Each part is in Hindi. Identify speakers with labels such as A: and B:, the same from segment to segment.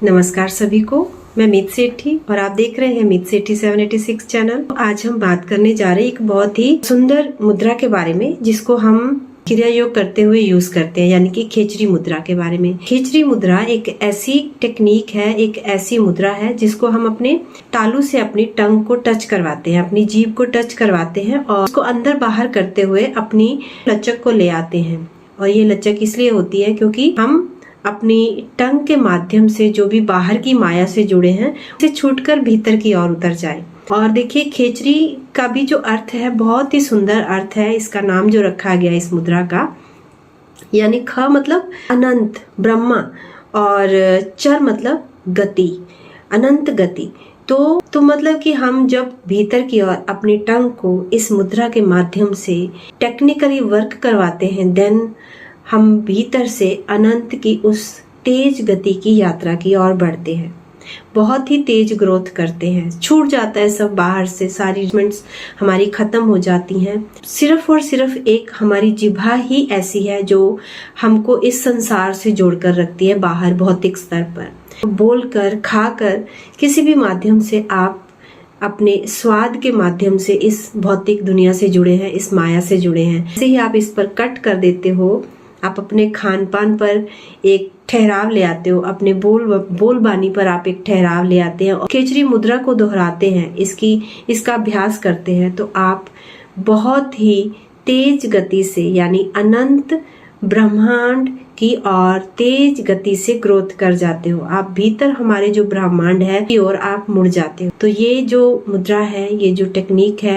A: नमस्कार सभी को, मैं मीत सेठी और आप देख रहे हैं मीत सेठी 786 चैनल। आज हम बात करने जा रहे हैं एक बहुत ही सुंदर मुद्रा के बारे में जिसको हम क्रिया योग करते हुए यूज करते हैं, यानी कि खेचरी मुद्रा के बारे में। खेचरी मुद्रा एक ऐसी टेक्निक है, एक ऐसी मुद्रा है जिसको हम अपने तालू से अपनी टंग को टच करवाते हैं, अपनी जीभ को टच करवाते हैं और उसको अंदर बाहर करते हुए अपनी लचक को ले आते हैं। और ये लचक इसलिए होती है क्योंकि हम अपनी टंग के माध्यम से जो भी बाहर की माया से जुड़े हैं उसे छूटकर भीतर की ओर उतर जाए। और देखिए, खेचरी का भी जो अर्थ है बहुत ही सुंदर अर्थ है। इसका नाम जो रखा गया इस मुद्रा का, यानी ख मतलब अनंत ब्रह्मा और चर मतलब गति, अनंत गति। तो मतलब कि हम जब भीतर की ओर अपनी टंग को इस मुद्रा के माध्यम से टेक्निकली वर्क करवाते हैं, देन हम भीतर से अनंत की उस तेज गति की यात्रा की ओर बढ़ते हैं, बहुत ही तेज ग्रोथ करते हैं। छूट जाता है सब बाहर से, सारी जजमेंट्स हमारी खत्म हो जाती हैं। सिर्फ और सिर्फ एक हमारी जिह्वा ही ऐसी है जो हमको इस संसार से जोड़कर रखती है। बाहर भौतिक स्तर पर बोलकर, खाकर, किसी भी माध्यम से आप अपने स्वाद के माध्यम से इस भौतिक दुनिया से जुड़े हैं, इस माया से जुड़े हैं। जैसे ही आप इस पर कट कर देते हो, आप अपने खान पान पर एक ठहराव ले आते हो, अपने बोल बानी पर आप एक ठहराव ले आते हैं और खेचरी मुद्रा को दोहराते हैं, इसका अभ्यास करते हैं, तो आप बहुत ही तेज गति से, यानी अनंत ब्रह्मांड की और तेज गति से ग्रोथ कर जाते हो। आप भीतर हमारे जो ब्रह्मांड है की ओर आप मुड़ जाते हो। तो ये जो मुद्रा है, ये जो टेक्निक है,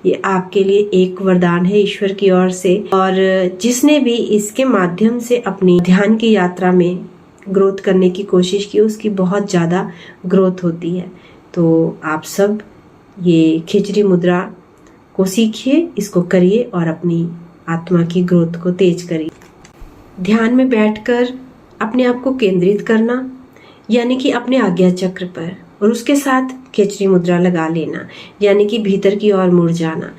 A: ये आपके लिए एक वरदान है ईश्वर की ओर से। और जिसने भी इसके माध्यम से अपनी ध्यान की यात्रा में ग्रोथ करने की कोशिश की, उसकी बहुत ज्यादा ग्रोथ होती है। तो आप सब ये खेचरी मुद्रा को सीखिए, इसको करिए और अपनी आत्मा की ग्रोथ को तेज करिए। ध्यान में बैठकर अपने आप को केंद्रित करना, यानी कि अपने आज्ञा चक्र पर, और उसके साथ खेचरी मुद्रा लगा लेना, यानी कि भीतर की ओर मुड़ जाना।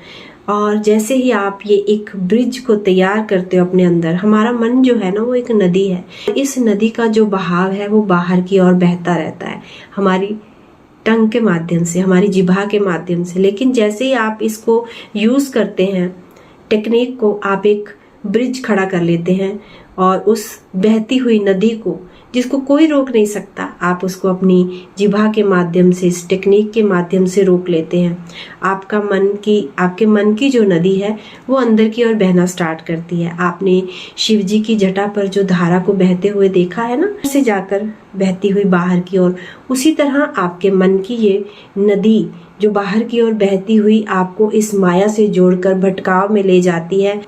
A: और जैसे ही आप ये एक ब्रिज को तैयार करते हो अपने अंदर, हमारा मन जो है ना वो एक नदी है। इस नदी का जो बहाव है वो बाहर की ओर बहता रहता है हमारी टंग के माध्यम से, हमारी जिह्वा के माध्यम से। लेकिन जैसे ही आप इसको यूज करते हैं, टेक्निक को, आप एक ब्रिज खड़ा कर लेते हैं और उस बहती हुई नदी को, जिसको कोई रोक नहीं सकता, आप उसको अपनी जिह्वा के माध्यम से, इस टेक्निक के माध्यम से रोक लेते हैं। आपके मन की जो नदी है वो अंदर की ओर बहना स्टार्ट करती है। आपने शिव जी की जटा पर जो धारा को बहते हुए देखा है ना, से जाकर बहती हुई बाहर की ओर, उसी तरह आपके मन की ये नदी जो बाहर की ओर बहती हुई आपको इस माया से जोड़कर भटकाव में ले जाती है,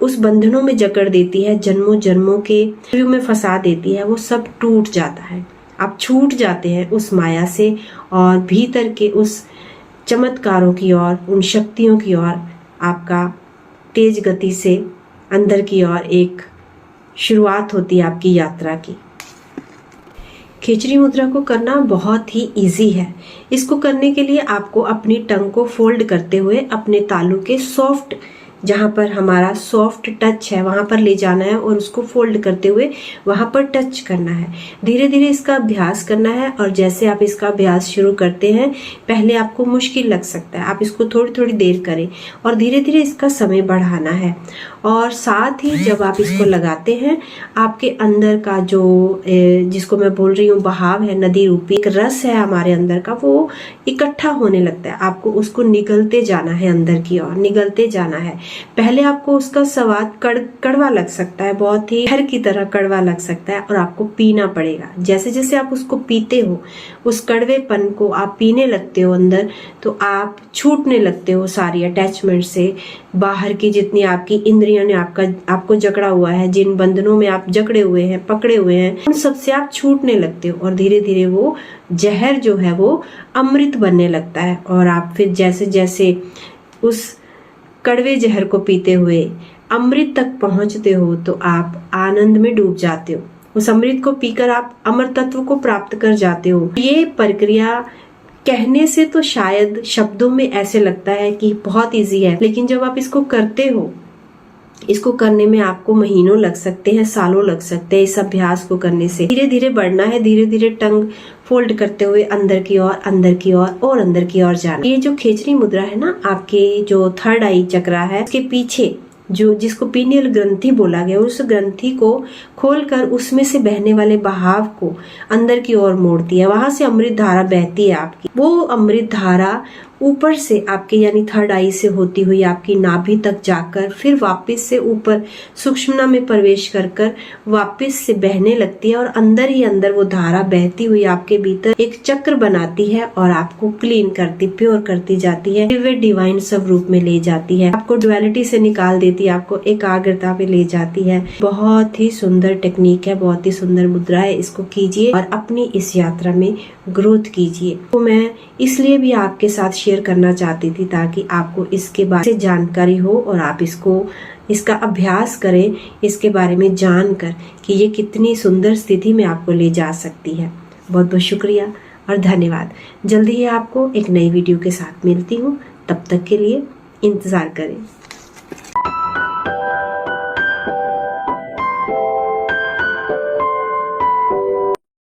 A: उस बंधनों में जकड़ देती है, जन्मों जन्मों के में फंसा देती है, वो सब टूट जाता है। आप छूट जाते हैं उस माया से और भीतर के उस चमत्कारों की ओर, उन शक्तियों की ओर आपका तेज गति से अंदर की ओर एक शुरुआत होती है आपकी यात्रा की। खेचरी मुद्रा को करना बहुत ही इजी है। इसको करने के लिए आपको अपनी टंग को फोल्ड करते हुए अपने तालू के सॉफ्ट, जहाँ पर हमारा सॉफ्ट टच है वहां पर ले जाना है और उसको फोल्ड करते हुए वहां पर टच करना है। धीरे धीरे इसका अभ्यास करना है और जैसे आप इसका अभ्यास शुरू करते हैं, पहले आपको मुश्किल लग सकता है, आप इसको थोड़ी थोड़ी देर करें और धीरे धीरे इसका समय बढ़ाना है। और साथ ही जब आप इसको लगाते हैं, आपके अंदर का जो जिसको मैं बोल रही हूँ बहाव है, नदी रूपी एक रस है हमारे अंदर का, वो इकट्ठा होने लगता है। आपको उसको निगलते जाना है, अंदर की ओर निगलते जाना है। पहले आपको उसका स्वाद कड़वा लग सकता है, बहुत ही जहर की तरह कड़वा लग सकता है और आपको पीना पड़ेगा। जैसे जैसे आप उसको पीते हो, उस कड़वेपन को आप पीने लगते हो अंदर, तो आप छूटने लगते हो सारी अटैचमेंट से। बाहर की जितनी आपकी इंद्रियों ने आपको जकड़ा हुआ है, जिन बंधनों में आप जकड़े हुए हैं, पकड़े हुए हैं, उन सबसे आप छूटने लगते हो और धीरे धीरे वो जहर जो है वो अमृत बनने लगता है। और आप फिर जैसे जैसे उस कड़वे जहर को पीते हुए अमृत तक पहुंचते हो, तो आप आनंद में डूब जाते हो। उस अमृत को पीकर आप अमर तत्व को प्राप्त कर जाते हो। ये प्रक्रिया कहने से तो शायद शब्दों में ऐसे लगता है कि बहुत इजी है, लेकिन जब आप इसको करते हो इसको करने में आपको महीनों लग सकते हैं, सालों लग सकते हैं। इस अभ्यास को करने से धीरे धीरे बढ़ना है, धीरे धीरे टंग फोल्ड करते हुए अंदर की ओर, अंदर की ओर और अंदर की ओर जाना। ये जो खेचरी मुद्रा है ना, आपके जो थर्ड आई चक्रा है उसके पीछे जो जिसको पीनियल ग्रंथि बोला गया, उस ग्रंथि को खोलकर उसमें से बहने वाले बहाव को अंदर की ओर मोड़ती है। वहां से अमृत धारा बहती है आपकी। वो अमृत धारा ऊपर से आपके यानी थर्ड आई से होती हुई आपकी नाभि तक जाकर फिर वापस से ऊपर सूक्ष्मना में प्रवेश कर कर वापस से बहने लगती है और अंदर ही अंदर वो धारा बहती हुई आपके भीतर एक चक्र बनाती है और आपको क्लीन करती, प्योर करती जाती है, दिव्य डिवाइन स्वरूप में ले जाती है, आपको डुअलिटी से निकाल देती है, आपको एकाग्रता पे ले जाती है। बहुत ही सुंदर टेक्निक है, बहुत ही सुंदर मुद्रा है। इसको कीजिए और अपनी इस यात्रा में ग्रोथ कीजिए। तो मैं इसलिए भी आपके साथ शेयर करना चाहती थी ताकि आपको इसके बारे में जानकारी हो और आप इसका अभ्यास करें, इसके बारे में जानकर कि ये कितनी सुंदर स्थिति में आपको ले जा सकती है। बहुत बहुत शुक्रिया और धन्यवाद। जल्दी ही आपको एक नई वीडियो के साथ मिलती हूँ, तब तक के लिए इंतजार करें।